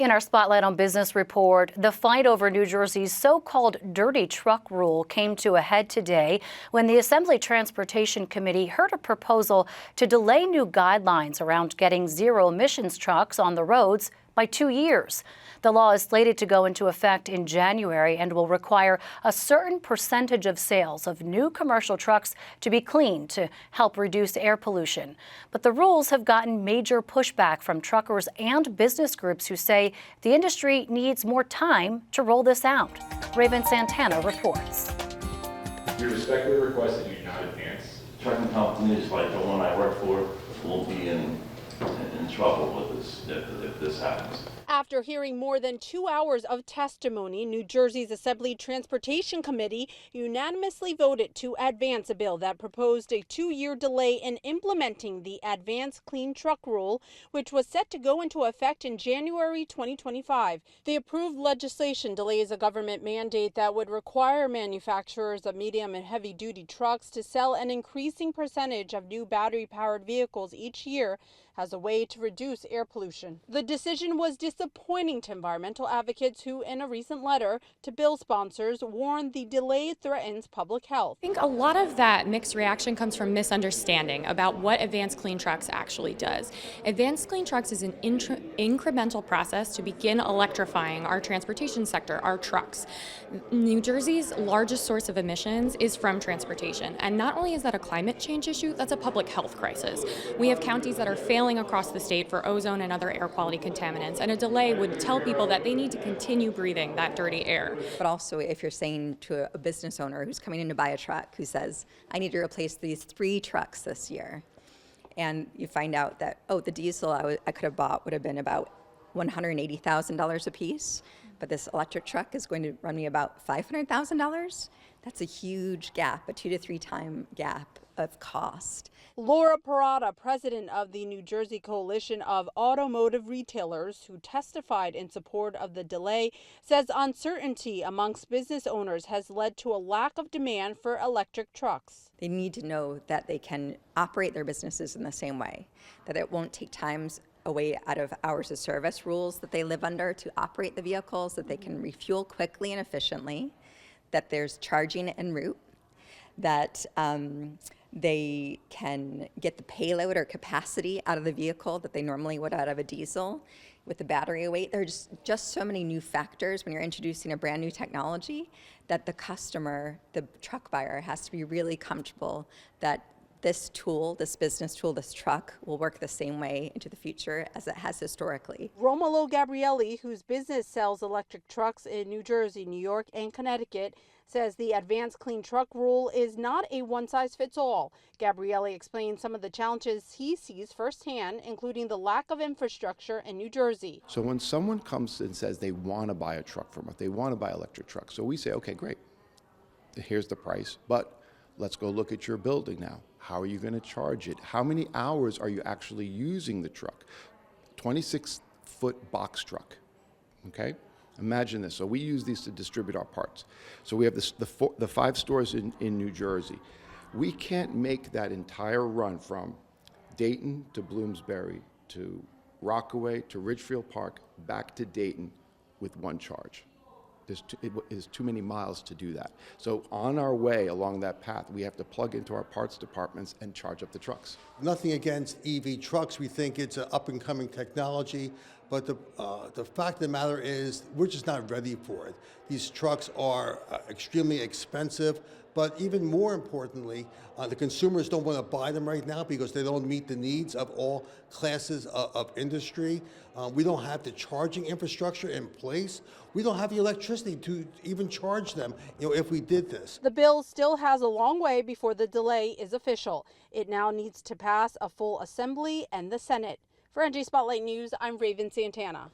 In our Spotlight on Business report, the fight over New Jersey's so-called dirty truck rule came to a head today when the Assembly Transportation Committee heard a proposal to delay new guidelines around getting zero emissions trucks on the roads by 2 years. The law is slated to go into effect in January and will require a certain percentage of sales of new commercial trucks to be clean to help reduce air pollution. But the rules have gotten major pushback from truckers and business groups who say the industry needs more time to roll this out. Raven Santana reports. You respectfully request that you do not advance. Trucking companies like the one I work for will be in trouble with this if this happens. After hearing more than 2 hours of testimony, New Jersey's Assembly Transportation Committee unanimously voted to advance a bill that proposed a 2-year delay in implementing the Advanced Clean Truck Rule, which was set to go into effect in January 2025. The approved legislation delays a government mandate that would require manufacturers of medium and heavy-duty trucks to sell an increasing percentage of new battery-powered vehicles each year as a way to reduce air pollution. The decision was disappointing to environmental advocates who, in a recent letter to bill sponsors, warned the delay threatens public health. I think a lot of that mixed reaction comes from misunderstanding about what Advanced Clean Trucks actually does. Advanced Clean Trucks is an incremental process to begin electrifying our transportation sector, our trucks. New Jersey's largest source of emissions is from transportation, and not only is that a climate change issue, that's a public health crisis. We have counties that are failing across the state for ozone and other air quality contaminants, and a delay would tell people that they need to continue breathing that dirty air. But also, if you're saying to a business owner who's coming in to buy a truck who says, I need to replace these 3 trucks this year, and you find out that, oh, the diesel I could have bought would have been about $180,000 a piece, but this electric truck is going to run me about $500,000, that's a huge gap, a 2 to 3 time gap of cost. Laura Parada, president of the New Jersey Coalition of Automotive Retailers, who testified in support of the delay, says uncertainty amongst business owners has led to a lack of demand for electric trucks. They need to know that they can operate their businesses in the same way, that it won't take times away out of hours of service rules that they live under to operate the vehicles, that they can refuel quickly and efficiently, that there's charging en route, that they can get the payload or capacity out of the vehicle that they normally would out of a diesel with the battery weight. There's just so many new factors when you're introducing a brand new technology that the customer, the truck buyer, has to be really comfortable that this tool, this business tool, this truck will work the same way into the future as it has historically. Romolo Gabrielli, whose business sells electric trucks in New Jersey, New York, and Connecticut, says the Advanced Clean Truck Rule is not a one-size-fits-all. Gabrielli explains some of the challenges he sees firsthand, including the lack of infrastructure in New Jersey. So when someone comes and says they want to buy a truck from us, they want to buy electric trucks, so we say, okay, great, here's the price, but let's go look at your building now. How are you going to charge it? How many hours are you actually using the truck? 26-foot box truck, okay? Imagine this. So we use these to distribute our parts. So we have the 5 stores in New Jersey. We can't make that entire run from Dayton to Bloomsbury to Rockaway to Ridgefield Park back to Dayton with one charge. It is too many miles to do that. So on our way along that path, we have to plug into our parts departments and charge up the trucks. Nothing against EV trucks. We think it's an up-and-coming technology. But the fact of the matter is we're just not ready for it. These trucks are extremely expensive. But even more importantly, the consumers don't want to buy them right now because they don't meet the needs of all classes of industry. We don't have the charging infrastructure in place. We don't have the electricity to even charge them, if we did this. The bill still has a long way before the delay is official. It now needs to pass a full Assembly and the Senate. For NJ Spotlight News, I'm Raven Santana.